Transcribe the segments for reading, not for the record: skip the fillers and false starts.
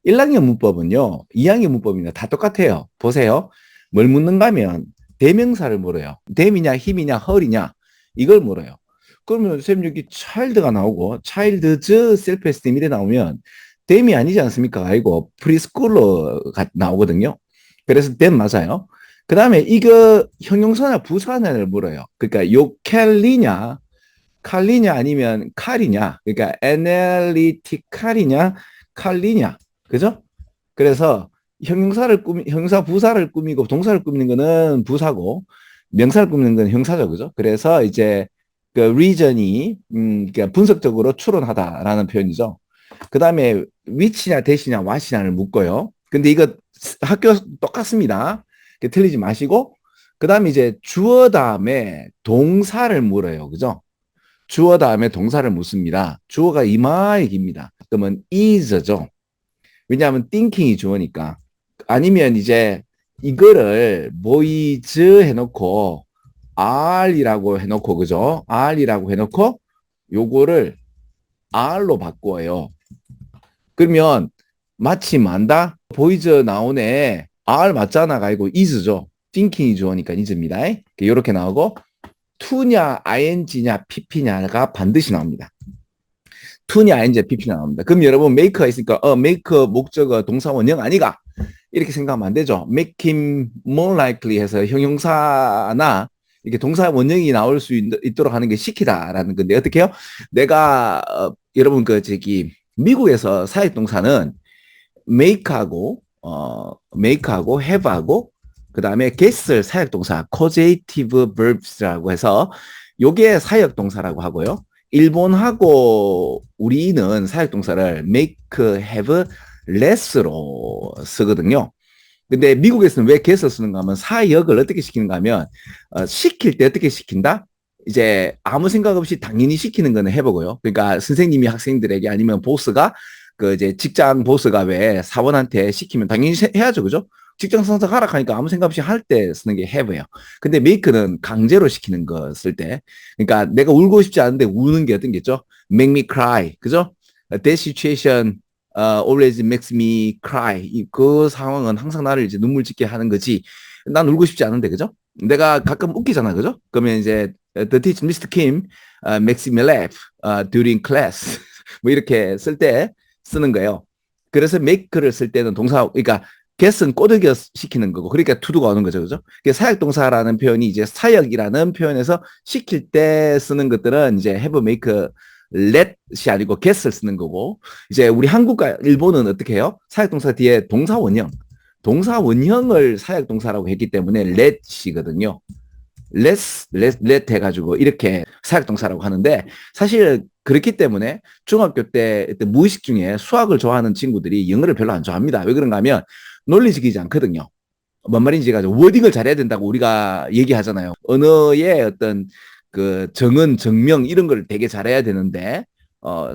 1학년 문법은요, 2학년 문법이나 다 똑같아요. 보세요. 뭘 묻는가 하면 대명사를 물어요. 댐이냐, 힘이냐, 헐이냐, 이걸 물어요. 그러면 선생님 여기 child가 나오고 child's self-esteem 이래 나오면 댐이 아니지 않습니까? 아이고 프리스쿨러가 나오거든요. 그래서 댐 맞아요. 그 다음에 이거 형용사나 부사를 물어요. 그러니까 요 캘리냐, 칼리냐 아니면 칼이냐. 그러니까 애널리티칼이냐, 칼리냐. 그죠? 그래서 형용사 부사를 꾸미고 동사를 꾸미는 거는 부사고 명사를 꾸미는 건 형사죠. 그죠? 그래서 이제 그 reason이 그러니까 분석적으로 추론하다라는 표현이죠. 그다음에 which냐 대시냐 what이냐를 묻고요. 근데 이거 학교 똑같습니다. 틀리지 마시고 그다음에 이제 주어 다음에 동사를 물어요. 그죠? 주어 다음에 동사를 묻습니다. 주어가 이마에 깁니다. 그러면 is죠. 왜냐하면 thinking이 주어니까. 아니면 이제 이거를 boys 해놓고 are이라고 해놓고 그죠? are이라고 해놓고 요거를 are로 바꾸어요. 그러면 마침 안다? boys 나오네. are 맞잖아가 아니고 is죠. thinking이 주어니까 is입니다. 이렇게 나오고 to냐 ing냐 pp냐가 반드시 나옵니다. to냐 ing pp냐 나옵니다. 그럼 여러분 make가 있으니까 make 목적어 동사 원형 아니가? 이렇게 생각하면 안 되죠. make him more likely 해서 형용사나 이렇게 동사 원형이 나올 수 있도록 하는 게 시키다라는 건데 어떻게 해요? 내가 여러분 그 저기 미국에서 사역 동사는 make하고 have하고 그다음에 get을 사역 동사 causative verbs라고 해서 요게 사역 동사라고 하고요. 일본하고 우리는 사역 동사를 make, have, less로 쓰거든요. 근데 미국에서는 왜 get을 쓰는가 하면 사역을 어떻게 시키는가 하면 시킬 때 어떻게 시킨다? 이제 아무 생각 없이 당연히 시키는 거는 해보고요. 그러니까 선생님이 학생들에게 아니면 보스가 그 이제 직장 보스가 왜 사원한테 시키면 당연히 해야죠. 그죠? 직장 상사 하락하니까 아무 생각 없이 할 때 쓰는 게 have예요. 근데 make는 강제로 시키는 거 쓸 때. 그러니까 내가 울고 싶지 않은데 우는 게 어떤 게 있죠? make me cry. 그죠? That situation always makes me cry. 그 상황은 항상 나를 이제 눈물 짓게 하는 거지. 난 울고 싶지 않은데, 그죠? 내가 가끔 웃기잖아, 그죠? 그러면 이제 the teacher, Mr. Kim, makes me laugh during class. 뭐 이렇게 쓸 때 쓰는 거예요. 그래서 make를 쓸 때는 동사, 그러니까 get은 꼬드겨 시키는 거고, 그러니까 to도가 오는 거죠, 그죠? 사역 동사라는 표현이 이제 사역이라는 표현에서 시킬 때 쓰는 것들은 이제 have, make, let이 아니고 get을 쓰는 거고, 이제 우리 한국과 일본은 어떻게 해요? 사역 동사 뒤에 동사 원형을 사역 동사라고 했기 때문에 let이거든요. let 해가지고 이렇게 사역동사라고 하는데 사실 그렇기 때문에 중학교 때 무의식 중에 수학을 좋아하는 친구들이 영어를 별로 안 좋아합니다. 왜 그런가 하면 논리적이지 않거든요. 뭔 말인지 가지고 워딩을 잘해야 된다고 우리가 얘기하잖아요. 언어의 어떤 그 정은, 정명 이런 걸 되게 잘해야 되는데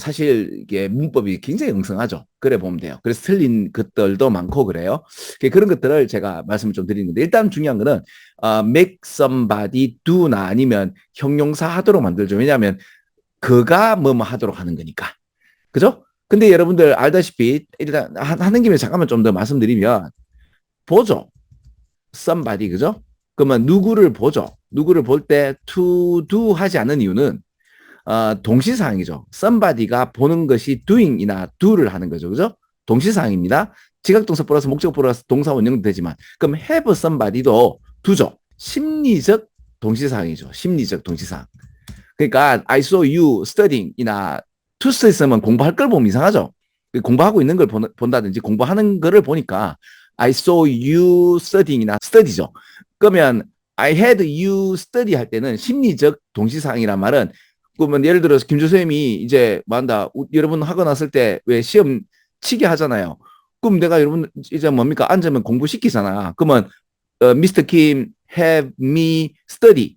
사실 이게 문법이 굉장히 엉성하죠. 그래 보면 돼요. 그래서 틀린 것들도 많고 그래요. 그런 것들을 제가 말씀을 좀 드리는 건데 일단 중요한 거는 make somebody do나 아니면 형용사 하도록 만들죠. 왜냐하면 그가 뭐뭐 하도록 하는 거니까. 그죠? 근데 여러분들 알다시피 일단 하는 김에 잠깐만 좀 더 말씀드리면 보죠. somebody 그죠? 그러면 누구를 보죠. 누구를 볼 때 to do 하지 않는 이유는 동시사항이죠. somebody가 보는 것이 doing이나 do를 하는 거죠. 그죠? 동시사항입니다. 지각동사 플러스 목적 플러스 동사 원형도 되지만 그럼 have somebody도 do죠. 심리적 동시사항이죠. 심리적 동시사항. 그러니까 I saw you studying이나 to study 쓰면 공부할 걸 보면 이상하죠. 공부하고 있는 걸 본다든지 공부하는 거를 보니까 I saw you studying이나 study죠. 그러면 I had you study 할 때는 심리적 동시사항이란 말은 그러면 예를 들어서 김조쌤이 이제 뭐한다 여러분 하고 났을 때 왜 시험 치게 하잖아요. 그럼 내가 여러분 이제 뭡니까 앉으면 공부시키잖아. 그러면 Mr. Kim have me study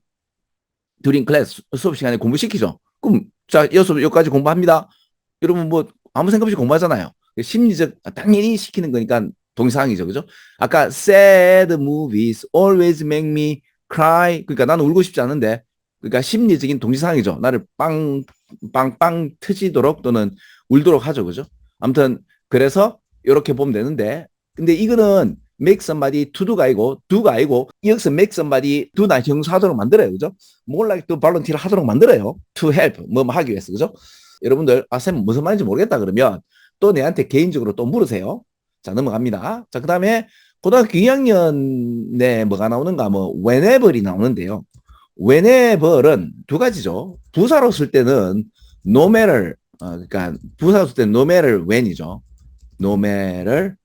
during class 수업 시간에 공부시키죠. 그럼 자 여기까지 공부합니다. 여러분 뭐 아무 생각 없이 공부하잖아요. 심리적 당연히 시키는 거니까 동사항이죠, 그죠? 아까 sad movies always make me cry. 그러니까 나는 울고 싶지 않은데, 그러니까 심리적인 동시사항이죠. 나를 빵빵 터지도록 또는 울도록 하죠, 그죠? 아무튼 그래서 이렇게 보면 되는데, 근데 이거는 make somebody to do가 아니고 do가 아니고 여기서 make somebody do나 형용사하도록 만들어요. 그죠? more like to volunteer 하도록 만들어요. to help 뭐 하기 위해서. 그죠? 여러분들 쌤 무슨 말인지 모르겠다 그러면 또 내한테 개인적으로 또 물으세요. 자, 넘어갑니다. 자, 그다음에 고등학교 2학년에 뭐가 나오는가? 뭐 whenever이 나오는데요. whenever은 두 가지죠. 부사로 쓸 때는 no matter, 그러니까 부사로 쓸 때는 no matter when이죠. no matter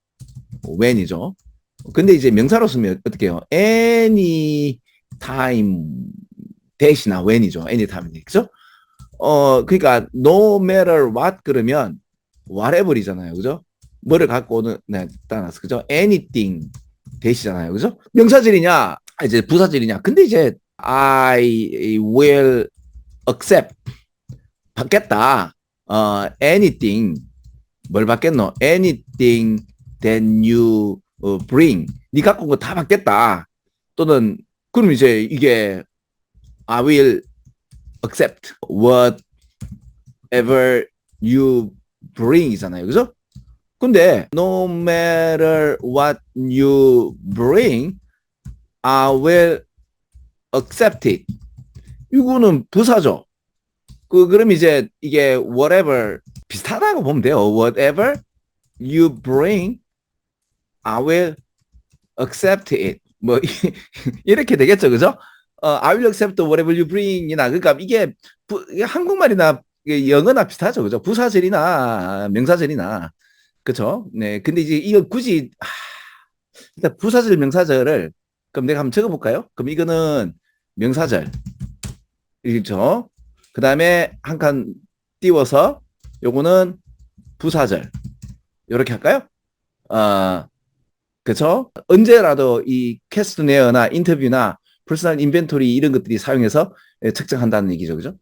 when이죠. 근데 이제 명사로 쓰면 어떻게 해요? any time 대신나 when이죠. any time. 그죠? 그러니까 no matter what 그러면 whatever이잖아요. 그죠? 뭐를 갖고 오는 따라서 그죠? anything 대시잖아요. 그죠? 명사절이냐? 이제 부사절이냐? 근데 이제 I will accept 받겠다. anything 뭘 받겠노? anything that you bring. 네 갖고 온 거 다 받겠다. 또는 그럼 이제 이게 I will accept whatever you bring이잖아요. 그죠? 근데 no matter what you bring, I will accept it. 이거는 부사죠. 그럼 이제 이게 whatever 비슷하다고 보면 돼요. Whatever you bring, I will accept it. 뭐 이렇게 되겠죠, 그죠? I will accept whatever you bring이나 그러니까 이게 한국말이나 영어나 비슷하죠, 그죠? 부사절이나 명사절이나 그렇죠? 네, 근데 이제 이거 굳이 일단 부사절 명사절을 그럼 내가 한번 적어볼까요? 그럼 이거는 명사절, 그렇죠? 그 다음에 한 칸 띄워서 요거는 부사절 이렇게 할까요? 그렇죠? 언제라도 이 캐스트네어나 인터뷰나 퍼스널 인벤토리 이런 것들이 사용해서 측정한다는 얘기죠, 그죠?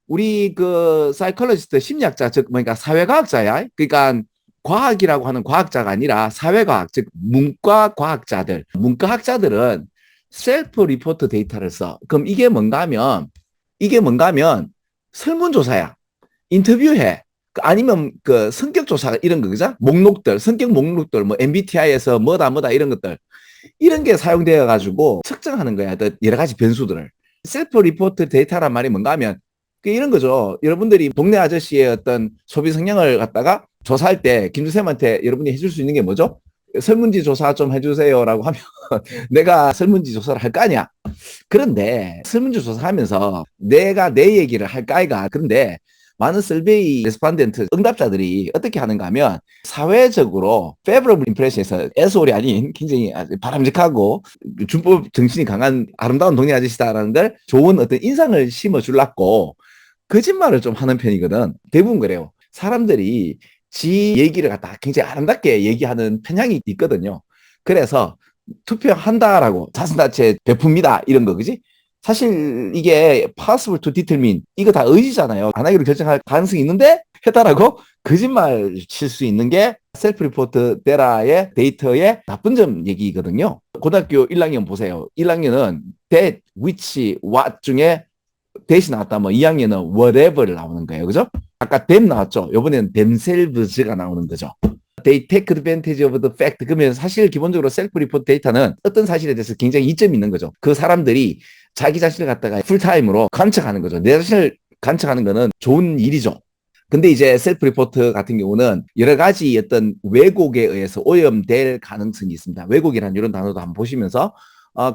우리 그 사이콜로지스트 심리학자 즉 그러니까 사회과학자야. 그러니까 과학이라고 하는 과학자가 아니라 사회과학 즉 문과 과학자들, 문과학자들은 셀프 리포트 데이터를 써. 그럼 이게 뭔가 하면 설문조사야. 인터뷰해. 아니면 그 성격조사 이런 거 그죠? 목록들, 성격 목록들 뭐 MBTI에서 뭐다 이런 것들 이런 게 사용되어 가지고 측정하는 거야. 여러 가지 변수들을. 셀프 리포트 데이터란 말이 뭔가 하면 이런 거죠. 여러분들이 동네 아저씨의 어떤 소비 성향을 갖다가 조사할 때 김주쌤한테 여러분이 해줄 수 있는 게 뭐죠? 설문지 조사 좀 해주세요라고 하면 내가 설문지 조사를 할 거 아니야. 그런데 설문지 조사하면서 내가 내 얘기를 할 까이가. 그런데 많은 설베이 레스판던트 응답자들이 어떻게 하는가 하면 사회적으로 favorable impression에서 애소리 아닌 굉장히 바람직하고 준법 정신이 강한 아름다운 동네 아저씨다라는 걸 좋은 어떤 인상을 심어주려고 거짓말을 좀 하는 편이거든. 대부분 그래요. 사람들이 지 얘기를 갖다 굉장히 아름답게 얘기하는 편향이 있거든요. 그래서 투표한다라고 자선자체 베풉니다 이런 거 그지? 사실 이게 possible to determine 이거 다 의지잖아요. 안 하기로 결정할 가능성이 있는데 했다라고 거짓말 칠 수 있는 게 셀프 리포트 데라의 데이터의 나쁜 점 얘기거든요. 고등학교 1학년 보세요. 1학년은 that, which, what 중에 that이 나왔다면 2학년은 whatever를 나오는 거예요. 그죠? 아까 them 나왔죠. 이번에는 themselves가 나오는 거죠. They take advantage of the fact. 그러면 사실 기본적으로 셀프 리포트 데이터는 어떤 사실에 대해서 굉장히 이점이 있는 거죠. 그 사람들이 자기 자신을 갖다가 풀타임으로 관측하는 거죠. 내 자신을 관측하는 거는 좋은 일이죠. 근데 이제 셀프 리포트 같은 경우는 여러 가지 어떤 왜곡에 의해서 오염될 가능성이 있습니다. 왜곡이라는 이런 단어도 한번 보시면서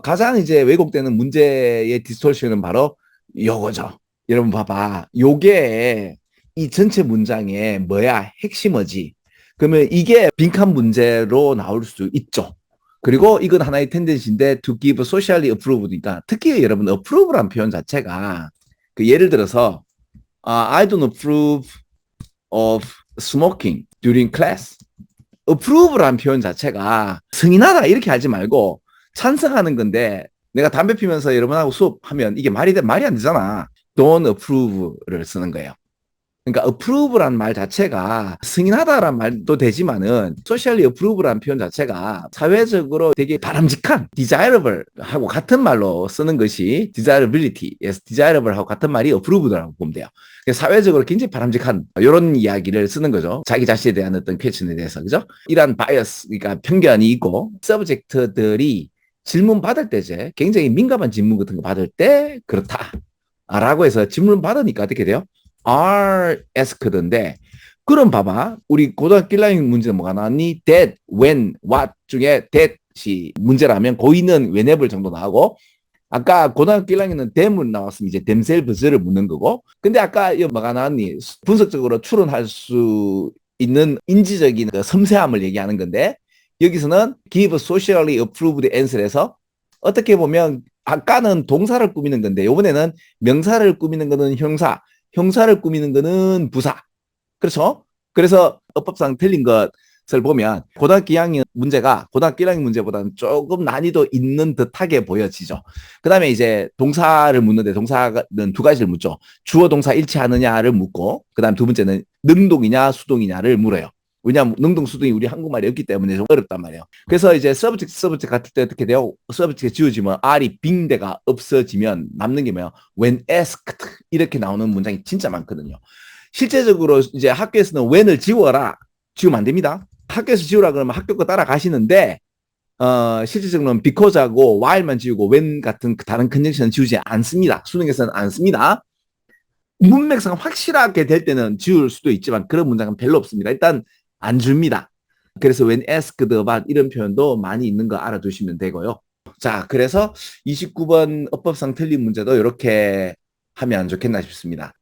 가장 이제 왜곡되는 문제의 디스토션은 바로 요거죠. 여러분 봐봐. 요게 이 전체 문장에 뭐야? 핵심어지. 그러면 이게 빈칸 문제로 나올 수 있죠. 그리고 이건 하나의 텐den시인데 to give socially approved니까 특히 여러분 approve란 표현 자체가 그 예를 들어서 I don't approve of smoking during class. approve란 표현 자체가 승인하다 이렇게 하지 말고 찬성하는 건데 내가 담배 피면서 여러분하고 수업하면 이게 말이 안 되잖아. don't approve를 쓰는 거예요. 그러니까 approve란 말 자체가 승인하다란 말도 되지만은 socially approve란 표현 자체가 사회적으로 되게 바람직한 desirable 하고 같은 말로 쓰는 것이 desirability, yes, desirable 하고 같은 말이 approved라고 보면 돼요. 사회적으로 굉장히 바람직한 이런 이야기를 쓰는 거죠. 자기 자신에 대한 어떤 퀘션에 대해서 그죠? 이러한 바이어스, 그러니까 편견이 있고 서브젝트들이 질문 받을 때 이제 굉장히 민감한 질문 같은 거 받을 때 그렇다. 라고 해서 질문 받으니까 어떻게 돼요? are asked인데 그럼 봐봐. 우리 고등학교 1학년 문제는 뭐가 나왔니? that, when, what 중에 that이 문제라면 고의는 whenever 정도 나오고 아까 고등학교 1학년은 them은 나왔으면 이제 themselves를 묻는 거고 근데 아까 이 뭐가 나왔니? 분석적으로 추론할 수 있는 인지적인 그 섬세함을 얘기하는 건데 여기서는 give socially approved answer에서 어떻게 보면 아까는 동사를 꾸미는 건데 이번에는 명사를 꾸미는 거는 형사, 형사를 꾸미는 거는 부사. 그렇죠? 그래서 어법상 틀린 것을 보면 고등학교 2학년 문제가 고등학교 1학년 문제보다는 조금 난이도 있는 듯하게 보여지죠. 그 다음에 이제 동사를 묻는데 동사는 두 가지를 묻죠. 주어 동사 일치하느냐를 묻고 그 다음 두 번째는 능동이냐 수동이냐를 물어요. 왜냐하면 능동 수동이 우리 한국말이 없기 때문에 좀 어렵단 말이에요. 그래서 이제 서브젝트 같을 때 어떻게 돼요? 서브젝트 지워지면 R이 빈 데가 없어지면 남는 게 뭐예요? When asked 이렇게 나오는 문장이 진짜 많거든요. 실제적으로 이제 학교에서는 when을 지워라. 지우면 안 됩니다. 학교에서 지우라 그러면 학교 거 따라가시는데 실질적으로는 because하고 while만 지우고 when 같은 다른 컨정션은 지우지 않습니다. 수능에서는 안 씁니다. 문맥상 확실하게 될 때는 지울 수도 있지만 그런 문장은 별로 없습니다. 일단 안 줍니다. 그래서 when asked about 이런 표현도 많이 있는 거 알아두시면 되고요. 자, 그래서 29번 어법상 틀린 문제도 이렇게 하면 좋겠나 싶습니다.